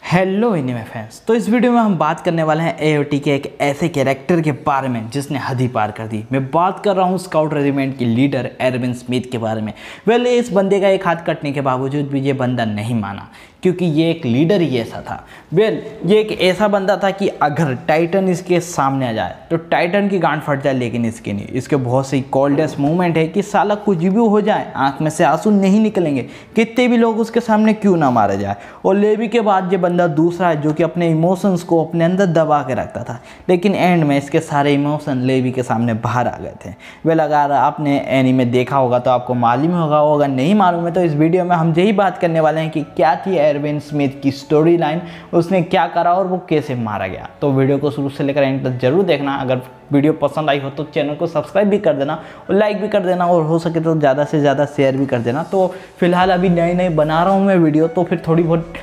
Hello anime fans. तो इस video में हम बात करने वाले हैं एओटी के एक ऐसे कैरेक्टर के बारे में जिसने हद ही पार कर दी। मैं बात कर रहा हूँ स्काउट रेजिमेंट की लीडर एरविन स्मिथ के बारे में। इस बंदे का एक हाथ कटने के बावजूद भी ये बंदा नहीं माना क्योंकि ये एक लीडर ही ऐसा था। ये एक ऐसा बंदा था कि अगर टाइटन इसके सामने आ जाए तो टाइटन की गांड फट जाए, लेकिन इसके नहीं। इसके बहुत सी कोल्डेस्ट मूवमेंट है कि साला कुछ भी हो जाए आंख में से आंसू नहीं निकलेंगे, कितने भी लोग उसके सामने क्यों ना मारे जाए। और लेवी के बाद ये बंदा दूसरा है जो कि अपने इमोशंस को अपने अंदर दबा के रखता था, लेकिन एंड में इसके सारे इमोशन लेवी के सामने बाहर आ गए थे। अगर आपने एनीमे देखा होगा तो आपको मालूम होगा, अगर नहीं मालूम है तो इस वीडियो में हम यही बात करने वाले हैं कि क्या थी एरविन स्मिथ की स्टोरी लाइन, उसने क्या करा और वो कैसे मारा गया। तो वीडियो को शुरू से लेकर एंड तक जरूर देखना। अगर वीडियो पसंद आई हो तो चैनल को सब्सक्राइब भी कर देना और लाइक भी कर देना, और हो सके तो ज़्यादा से ज़्यादा शेयर भी कर देना। तो फिलहाल अभी नई बना रहा हूँ मैं वीडियो, तो फिर थोड़ी बहुत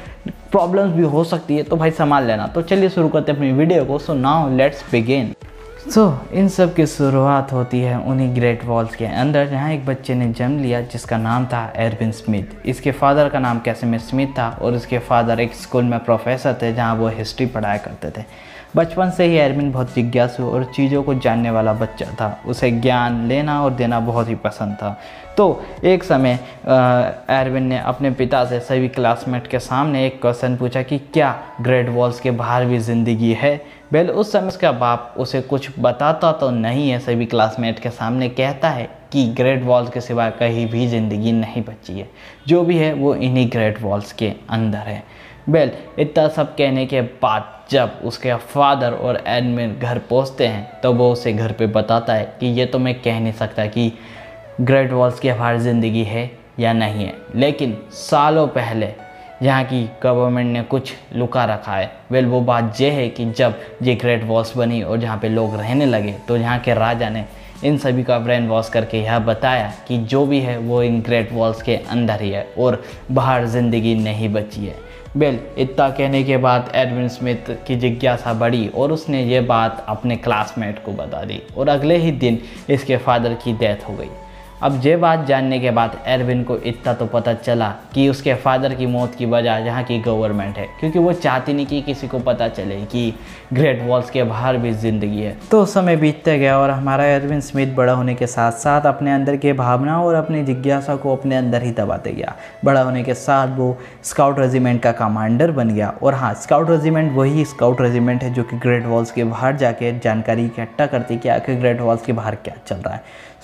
प्रॉब्लम्स भी हो सकती है, तो भाई संभाल लेना। तो चलिए शुरू करते हैं अपनी वीडियो को। So now let's begin. इन सब की शुरुआत होती है उन्हीं ग्रेट वॉल्स के अंदर, जहाँ एक बच्चे ने जन्म लिया जिसका नाम था एरविन स्मिथ। इसके फादर का नाम कैसिमिर स्मिथ था और इसके फादर एक स्कूल में प्रोफेसर थे जहाँ वो हिस्ट्री पढ़ाया करते थे। बचपन से ही एरविन बहुत जिज्ञासु और चीज़ों को जानने वाला बच्चा था। उसे ज्ञान लेना और देना बहुत ही पसंद था। तो एक समय एरविन ने अपने पिता से सभी क्लासमेट के सामने एक क्वेश्चन पूछा कि क्या ग्रेट वॉल्स के बाहर भी ज़िंदगी है। उस समय उसका बाप उसे कुछ बताता तो नहीं है, सभी क्लासमेट के सामने कहता है कि ग्रेट वॉल्स के सिवा कहीं भी ज़िंदगी नहीं बची है, जो भी है वो इन्हीं ग्रेट वॉल्स के अंदर है। इतना सब कहने के बाद जब उसके फादर और एडमिन घर पहुंचते हैं तो वो उसे घर पे बताता है कि ये तो मैं कह नहीं सकता कि ग्रेट वॉल्स के बाहर ज़िंदगी है या नहीं है, लेकिन सालों पहले यहाँ की गवर्नमेंट ने कुछ लुका रखा है। वो बात यह है कि जब ये ग्रेट वॉल्स बनी और जहाँ पे लोग रहने लगे तो यहाँ के राजा ने इन सभी का ब्रेन वॉश करके यह बताया कि जो भी है वो इन ग्रेट वॉल्स के अंदर ही है और बाहर ज़िंदगी नहीं बची है। इतना कहने के बाद एरविन स्मिथ की जिज्ञासा बढ़ी और उसने ये बात अपने क्लासमेट को बता दी और अगले ही दिन इसके फादर की डेथ हो गई। अब ये बात जानने के बाद एरविन को इतना तो पता चला कि उसके फादर की मौत की वजह यहाँ की गवर्नमेंट है, क्योंकि वो चाहती नहीं कि किसी को पता चले कि ग्रेट वॉल्स के बाहर भी ज़िंदगी है। तो समय बीतते गया और हमारा एरविन स्मिथ बड़ा होने के साथ साथ अपने अंदर के भावना और अपनी जिज्ञासा को अपने अंदर ही दबाते गया। बड़ा होने के साथ वो स्काउट रेजिमेंट का कमांडर बन गया। और हाँ, स्काउट रेजिमेंट वही स्काउट रेजिमेंट है जो कि ग्रेट वॉल्स के बाहर जाके जानकारी इकट्ठा करती कि आखिर ग्रेट वॉल्स के बाहर क्या चल रहा है।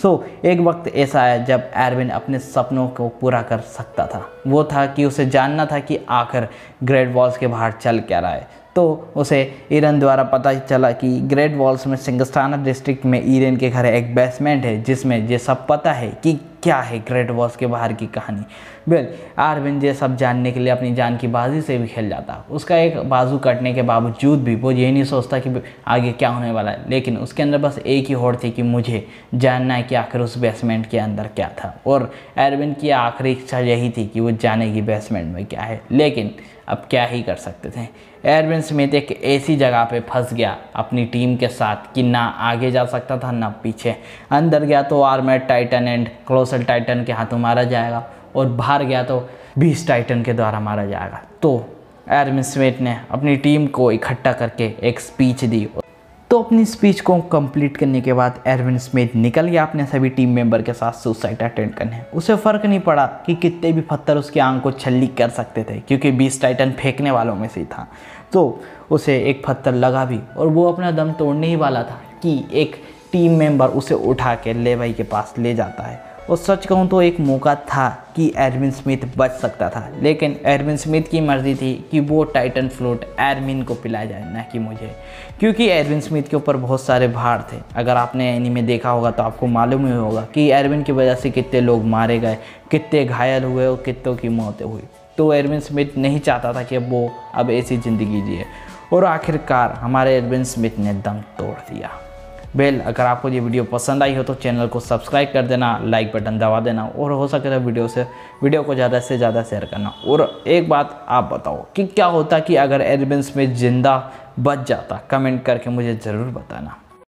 एक वक्त ऐसा आया जब एरविन अपने सपनों को पूरा कर सकता था। वो था कि उसे जानना था कि आखिर ग्रेट वॉल्स के बाहर चल क्या रहा है। तो उसे ईरन द्वारा पता चला कि ग्रेट वॉल्स में सिंगस्टाना डिस्ट्रिक्ट में ईरन के घर एक बेसमेंट है जिसमें ये सब पता है कि क्या है ग्रेट वॉल्स के बाहर की कहानी। एरविन ये सब जानने के लिए अपनी जान की बाजी से भी खेल जाता। उसका एक बाजू कटने के बावजूद भी वो ये नहीं सोचता कि आगे क्या होने वाला है, लेकिन उसके अंदर बस एक ही होड़ थी कि मुझे जानना है कि आखिर उस बेसमेंट के अंदर क्या था। और एरविन की आखिरी इच्छा यही थी कि वो जाने की बेसमेंट में क्या है, लेकिन अब क्या ही कर सकते थे। एरविन स्मिथ एक ऐसी जगह पे फंस गया अपनी टीम के साथ कि ना आगे जा सकता था ना पीछे। अंदर गया तो armoured Titan and colossal Titan के हाथों मारा जाएगा, और बाहर गया तो बीस्ट टाइटन के द्वारा मारा जाएगा। तो एरविन स्मिथ ने अपनी टीम को इकट्ठा करके एक स्पीच दी। तो अपनी स्पीच को कंप्लीट करने के बाद एरविन स्मिथ निकल गया अपने सभी टीम मेंबर के साथ सुसाइड अटेंड करने। उसे फ़र्क नहीं पड़ा कि कितने भी पत्थर उसकी आंख को छल्ली कर सकते थे, क्योंकि बीस्ट टाइटन फेंकने वालों में से ही था। तो उसे एक पत्थर लगा भी और वो अपना दम तोड़ने ही वाला था कि एक टीम मेंबर उसे उठा के लेवाई के पास ले जाता है। और सच कहूँ तो एक मौका था कि एरविन स्मिथ बच सकता था, लेकिन एरविन स्मिथ की मर्ज़ी थी कि वो टाइटन फ्लूट एरविन को पिलाया जाए, ना कि मुझे, क्योंकि एरविन स्मिथ के ऊपर बहुत सारे भार थे। अगर आपने एनीमे देखा होगा तो आपको मालूम ही होगा कि एरविन की वजह से कितने लोग मारे गए, कितने घायल हुए और कितनों की मौतें हुई। तो एरविन स्मिथ नहीं चाहता था कि वो अब ऐसी ज़िंदगी जिए, और आखिरकार हमारे एरविन स्मिथ ने दम तोड़ दिया। अगर आपको ये वीडियो पसंद आई हो तो चैनल को सब्सक्राइब कर देना, लाइक बटन दबा देना, और हो सके तो वीडियो को ज़्यादा से ज़्यादा शेयर करना। और एक बात आप बताओ कि क्या होता कि अगर एरविन स्मिथ ज़िंदा बच जाता, कमेंट करके मुझे ज़रूर बताना।